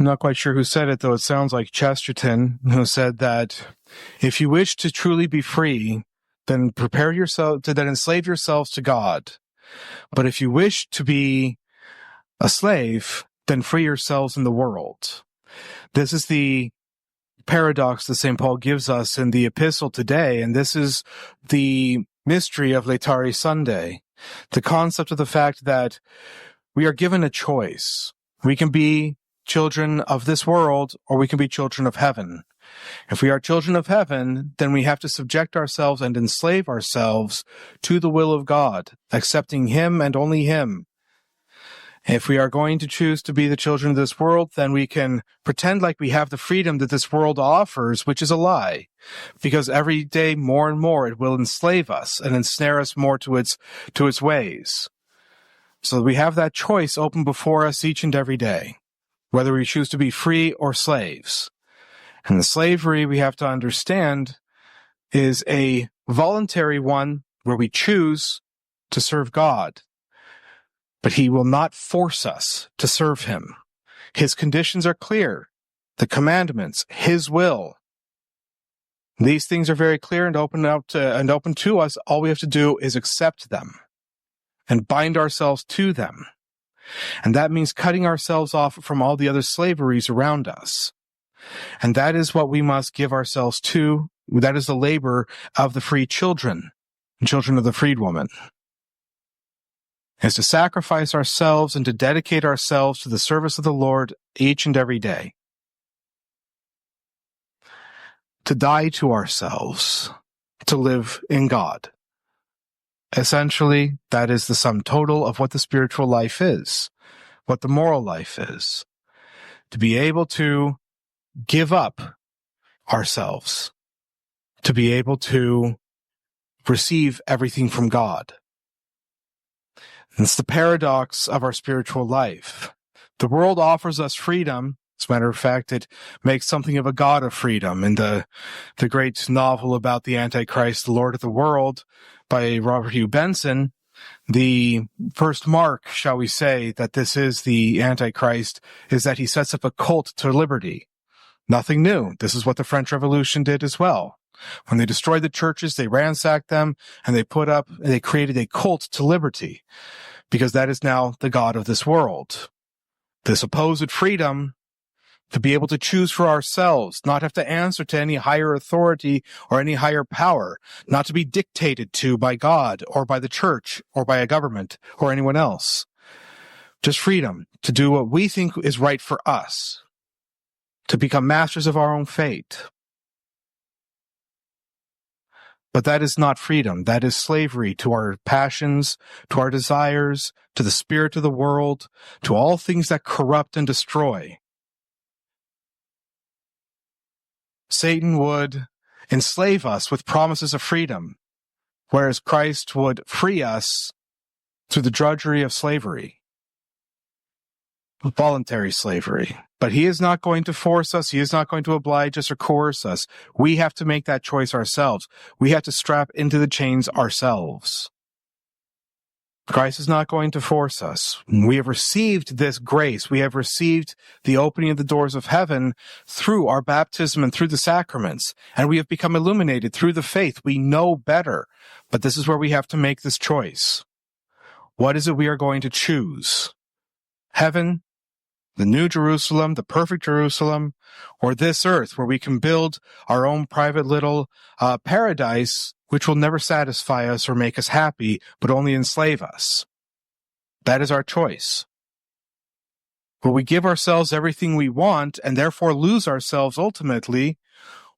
I'm not quite sure who said it, though it sounds like Chesterton, who said that if you wish to truly be free, then prepare yourself to then enslave yourselves to God. But if you wish to be a slave, then free yourselves in the world. This is the paradox that St. Paul gives us in the epistle today, and this is the mystery of Laetare Sunday, the concept of the fact that we are given a choice. We can be children of this world, or we can be children of heaven. If we are children of heaven, then we have to subject ourselves and enslave ourselves to the will of God, accepting Him and only Him. If we are going to choose to be the children of this world, then we can pretend like we have the freedom that this world offers, which is a lie, because every day more and more it will enslave us and ensnare us more to its ways. So we have that choice open before us each and every day, whether we choose to be free or slaves. And the slavery, we have to understand, is a voluntary one where we choose to serve God. But He will not force us to serve Him. His conditions are clear. The commandments, His will. These things are very clear and open to us. All we have to do is accept them and bind ourselves to them. And that means cutting ourselves off from all the other slaveries around us. And that is what we must give ourselves to. That is the labor of the free children, children of the freed woman, is to sacrifice ourselves and to dedicate ourselves to the service of the Lord each and every day. To die to ourselves, to live in God. Essentially, that is the sum total of what the spiritual life is, what the moral life is. To be able to give up ourselves, to be able to receive everything from God. It's the paradox of our spiritual life. The world offers us freedom. As a matter of fact, it makes something of a god of freedom. In the great novel about the Antichrist, The Lord of the World, by Robert Hugh Benson, the first mark, shall we say, that this is the Antichrist is that he sets up a cult to liberty. Nothing new. This is what the French Revolution did as well. When they destroyed the churches, they ransacked them, and they created a cult to liberty, because that is now the god of this world. This supposed freedom to be able to choose for ourselves, not have to answer to any higher authority or any higher power, not to be dictated to by God or by the church or by a government or anyone else. Just freedom to do what we think is right for us, to become masters of our own fate. But that is not freedom. That is slavery to our passions, to our desires, to the spirit of the world, to all things that corrupt and destroy. Satan would enslave us with promises of freedom, whereas Christ would free us through the drudgery of slavery, voluntary slavery. But He is not going to force us. He is not going to oblige us or coerce us. We have to make that choice ourselves. We have to strap into the chains ourselves. Christ is not going to force us. We have received this grace. We have received the opening of the doors of heaven through our baptism and through the sacraments, and we have become illuminated through the faith. We know better, but this is where we have to make this choice. What is it we are going to choose? Heaven, the New Jerusalem, the perfect Jerusalem, or this earth where we can build our own private little paradise which will never satisfy us or make us happy, but only enslave us. That is our choice. Will we give ourselves everything we want and therefore lose ourselves ultimately,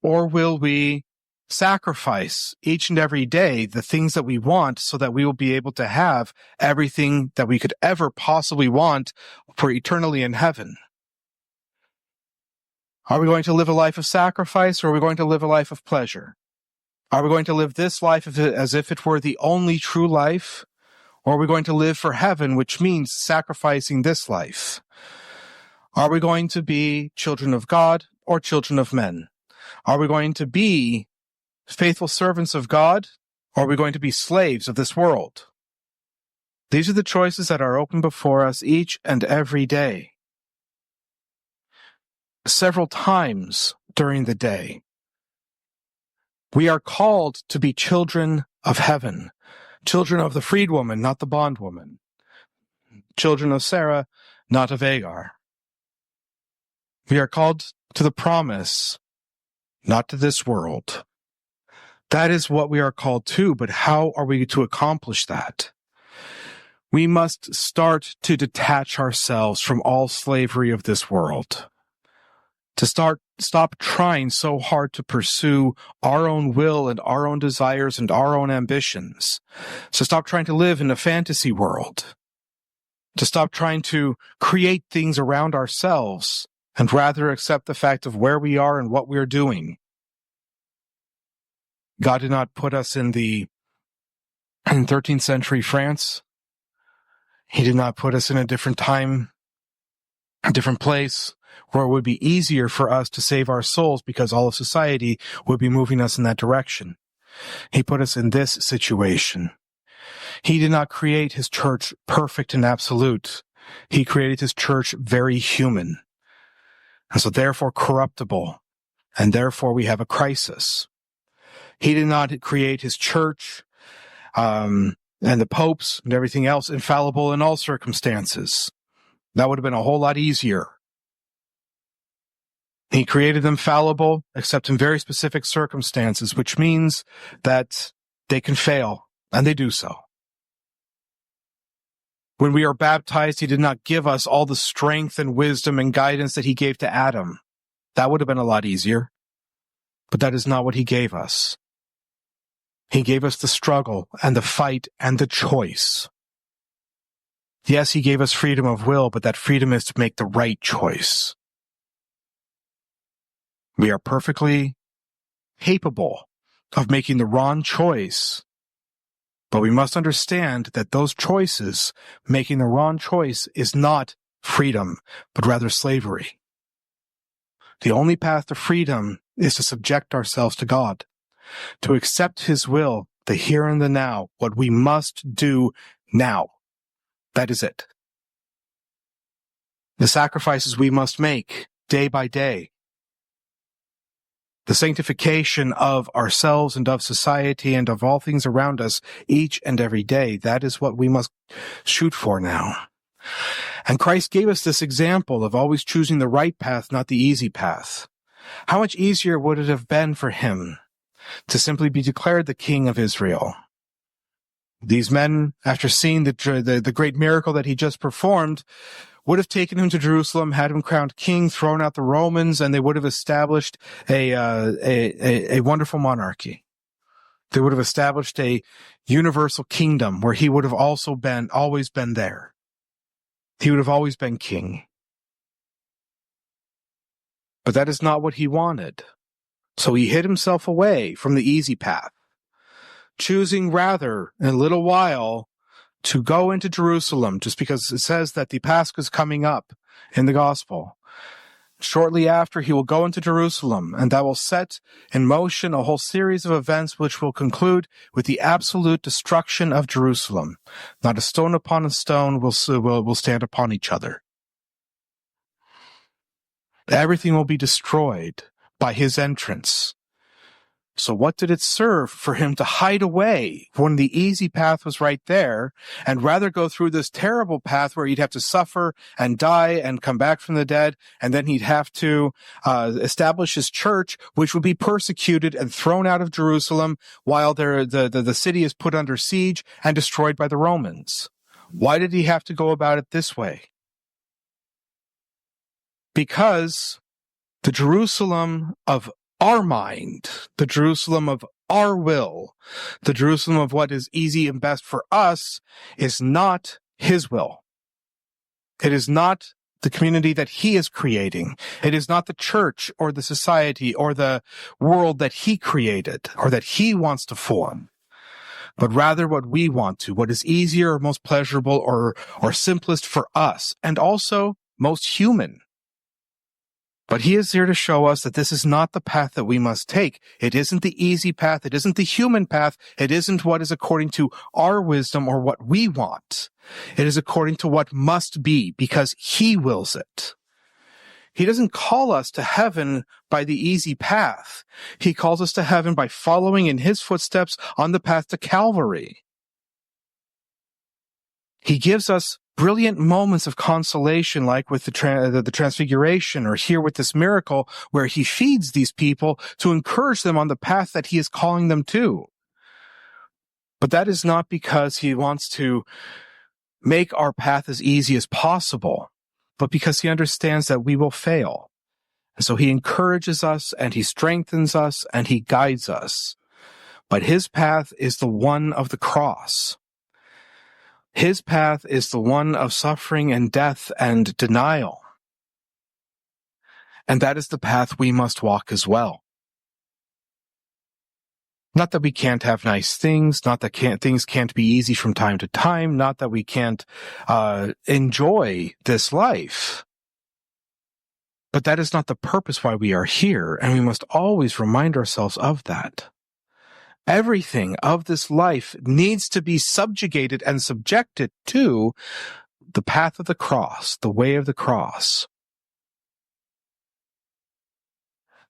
or will we sacrifice each and every day the things that we want so that we will be able to have everything that we could ever possibly want for eternally in heaven? Are we going to live a life of sacrifice, or are we going to live a life of pleasure? Are we going to live this life as if it were the only true life, or are we going to live for heaven, which means sacrificing this life? Are we going to be children of God or children of men? Are we going to be faithful servants of God, or are we going to be slaves of this world? These are the choices that are open before us each and every day. several times during the day. We are called to be children of heaven, children of the freedwoman, not the bondwoman, children of Sarah, not of Agar. We are called to the promise, not to this world. That is what we are called to, but how are we to accomplish that? We must start to detach ourselves from all slavery of this world, to stop trying so hard to pursue our own will and our own desires and our own ambitions, to stop trying to live in a fantasy world, to stop trying to create things around ourselves, and rather accept the fact of where we are and what we're doing. God did not put us in 13th century France. He did not put us in a different time, a different place, where it would be easier for us to save our souls because all of society would be moving us in that direction. He put us in this situation. He did not create his church perfect and absolute. He created his church very human, and so therefore corruptible, and therefore we have a crisis. He did not create his church and the popes and everything else infallible in all circumstances. That would have been a whole lot easier. He created them fallible, except in very specific circumstances, which means that they can fail, and they do so. When we are baptized, he did not give us all the strength and wisdom and guidance that he gave to Adam. That would have been a lot easier. But that is not what he gave us. He gave us the struggle and the fight and the choice. Yes, he gave us freedom of will, but that freedom is to make the right choice. We are perfectly capable of making the wrong choice, but we must understand that those choices, making the wrong choice, is not freedom, but rather slavery. The only path to freedom is to subject ourselves to God, to accept his will, the here and the now, what we must do now. That is it. The sacrifices we must make day by day, the sanctification of ourselves and of society and of all things around us each and every day, that is what we must shoot for now. And Christ gave us this example of always choosing the right path, not the easy path. How much easier would it have been for him to simply be declared the King of Israel? These men, after seeing the great miracle that he just performed, would have taken him to Jerusalem, had him crowned king, thrown out the Romans, and they would have established a wonderful monarchy. They would have established a universal kingdom where he would have always been there. He would have always been king. But that is not what he wanted. So he hid himself away from the easy path, choosing rather in a little while to go into Jerusalem, just because it says that the Pascha is coming up in the gospel. Shortly after, he will go into Jerusalem, and that will set in motion a whole series of events which will conclude with the absolute destruction of Jerusalem. Not a stone upon a stone will stand upon each other. Everything will be destroyed by his entrance. So what did it serve for him to hide away when the easy path was right there, and rather go through this terrible path where he'd have to suffer and die and come back from the dead, and then he'd have to establish his church, which would be persecuted and thrown out of Jerusalem while the city is put under siege and destroyed by the Romans? Why did he have to go about it this way? Because the Jerusalem of our mind, the Jerusalem of our will, the Jerusalem of what is easy and best for us, is not his will. It is not the community that he is creating. It is not the church or the society or the world that he created or that he wants to form, but rather what we want to, what is easier or most pleasurable or simplest for us, and also most human. But he is here to show us that this is not the path that we must take. It isn't the easy path. It isn't the human path. It isn't what is according to our wisdom or what we want. It is according to what must be, because he wills it. He doesn't call us to heaven by the easy path. He calls us to heaven by following in his footsteps on the path to Calvary. He gives us brilliant moments of consolation, like with the Transfiguration, or here with this miracle where he feeds these people to encourage them on the path that he is calling them to. But that is not because he wants to make our path as easy as possible, but because he understands that we will fail. And so he encourages us, and he strengthens us, and he guides us. But his path is the one of the cross. His path is the one of suffering and death and denial. And that is the path we must walk as well. Not that we can't have nice things, not that things can't be easy from time to time, not that we can't enjoy this life. But that is not the purpose why we are here, and we must always remind ourselves of that. Everything of this life needs to be subjugated and subjected to the path of the cross, the way of the cross.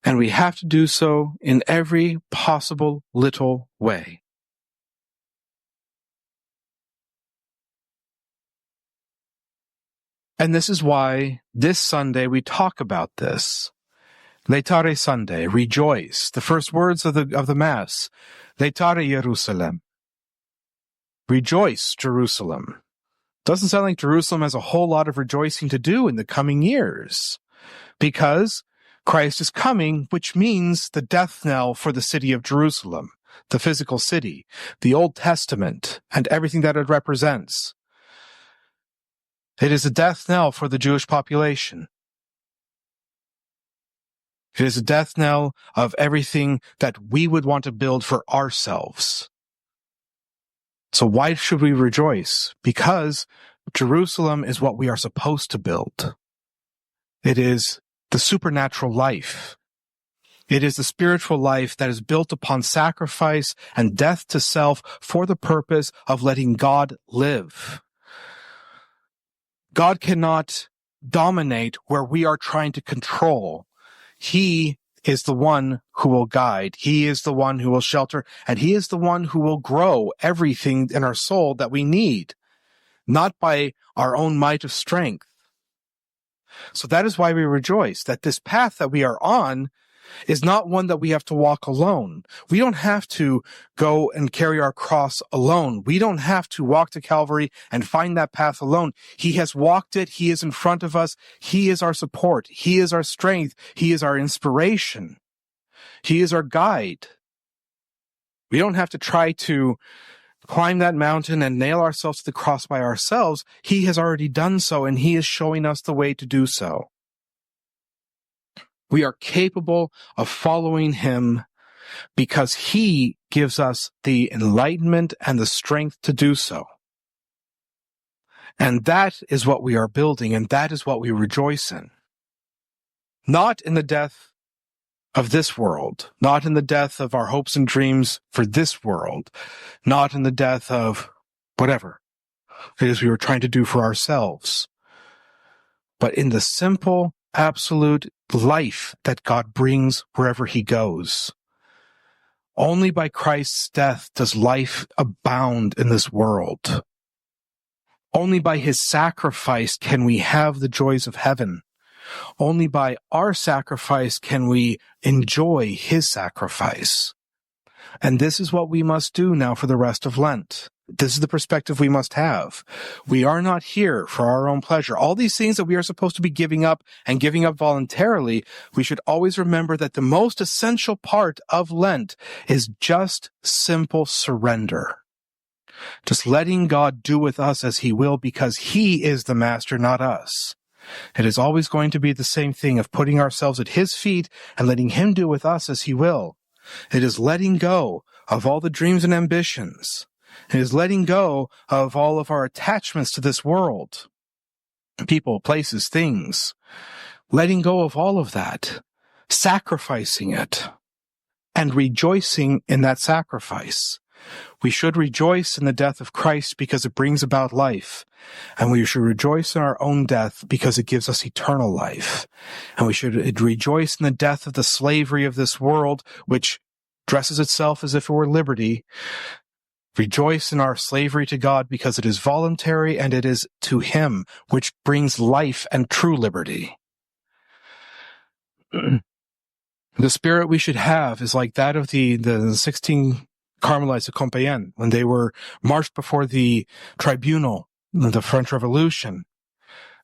And we have to do so in every possible little way. And this is why this Sunday we talk about this. Laetare Sunday, rejoice. The first words of the Mass, Laetare Jerusalem. Rejoice, Jerusalem. Doesn't sound like Jerusalem has a whole lot of rejoicing to do in the coming years, because Christ is coming, which means the death knell for the city of Jerusalem, the physical city, the Old Testament, and everything that it represents. It is a death knell for the Jewish population. It is a death knell of everything that we would want to build for ourselves. So why should we rejoice? Because Jerusalem is what we are supposed to build. It is the supernatural life. It is the spiritual life that is built upon sacrifice and death to self for the purpose of letting God live. God cannot dominate where we are trying to control. He is the one who will guide. He is the one who will shelter, and he is the one who will grow everything in our soul that we need, not by our own might of strength. So that is why we rejoice, that this path that we are on is not one that we have to walk alone. We don't have to go and carry our cross alone. We don't have to walk to Calvary and find that path alone. He has walked it. He is in front of us. He is our support. He is our strength. He is our inspiration. He is our guide. We don't have to try to climb that mountain and nail ourselves to the cross by ourselves. He has already done so, and he is showing us the way to do so. We are capable of following him because he gives us the enlightenment and the strength to do so. And that is what we are building, and that is what we rejoice in. Not in the death of this world, not in the death of our hopes and dreams for this world, not in the death of whatever it is we were trying to do for ourselves, but in the simple, absolute life that God brings wherever he goes. Only by Christ's death does life abound in this world. Only by his sacrifice can we have the joys of heaven. Only by our sacrifice can we enjoy his sacrifice. And this is what we must do now for the rest of Lent. This is the perspective we must have. We are not here for our own pleasure. All these things that we are supposed to be giving up and giving up voluntarily, we should always remember that the most essential part of Lent is just simple surrender. Just letting God do with us as he will, because he is the master, not us. It is always going to be the same thing of putting ourselves at his feet and letting him do with us as he will. It is letting go of all the dreams and ambitions. It is letting go of all of our attachments to this world, people, places, things, letting go of all of that, sacrificing it, and rejoicing in that sacrifice. We should rejoice in the death of Christ because it brings about life. And we should rejoice in our own death because it gives us eternal life. And we should rejoice in the death of the slavery of this world, which dresses itself as if it were liberty. Rejoice in our slavery to God because it is voluntary and it is to Him, which brings life and true liberty. The spirit we should have is like that of the 16 Carmelites of Compiègne when they were marched before the tribunal in the French Revolution.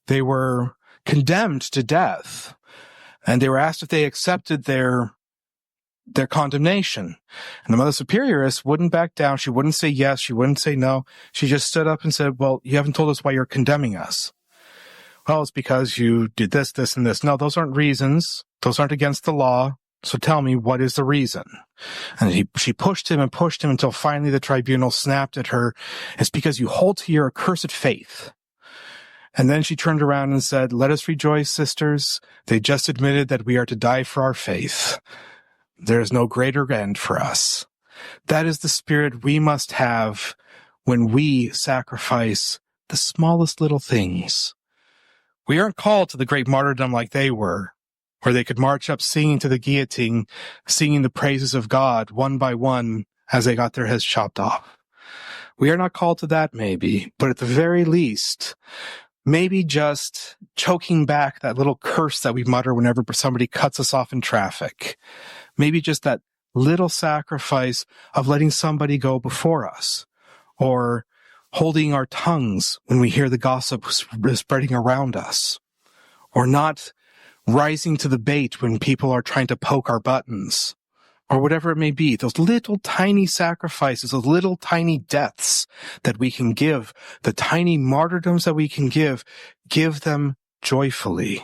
They were condemned to death, and they were asked if they accepted their condemnation. And the Mother Superioress wouldn't back down. She wouldn't say yes. She wouldn't say no. She just stood up and said, well, you haven't told us why you're condemning us. Well, it's because you did this, this, and this. No, those aren't reasons. Those aren't against the law. So tell me, what is the reason? And she pushed him until finally the tribunal snapped at her. It's because you hold to your accursed faith. And then she turned around and said, let us rejoice, sisters. They just admitted that we are to die for our faith. There is no greater end for us. That is the spirit we must have when we sacrifice the smallest little things. We aren't called to the great martyrdom like they were, where they could march up singing to the guillotine, singing the praises of God one by one as they got their heads chopped off. We are not called to that maybe, but at the very least, maybe just choking back that little curse that we mutter whenever somebody cuts us off in traffic. Maybe just that little sacrifice of letting somebody go before us, or holding our tongues when we hear the gossip spreading around us, or not rising to the bait when people are trying to poke our buttons, or whatever it may be. Those little tiny sacrifices, those little tiny deaths that we can give, the tiny martyrdoms that we can give them joyfully.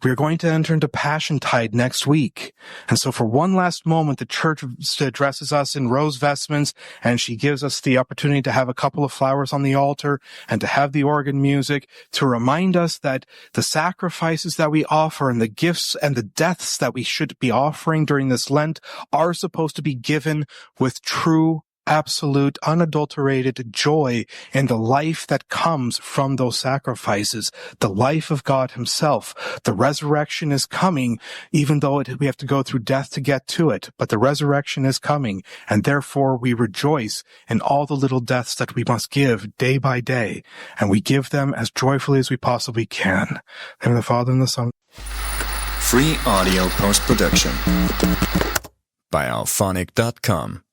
We are going to enter into Passiontide next week. And so for one last moment, the church addresses us in rose vestments, and she gives us the opportunity to have a couple of flowers on the altar and to have the organ music to remind us that the sacrifices that we offer and the gifts and the deaths that we should be offering during this Lent are supposed to be given with true, absolute, unadulterated joy in the life that comes from those sacrifices, the life of God Himself. The resurrection is coming, even though we have to go through death to get to it, but the resurrection is coming, and therefore we rejoice in all the little deaths that we must give day by day, and we give them as joyfully as we possibly can. In the name of the Father, and the Son. Free audio post-production by alphonic.com.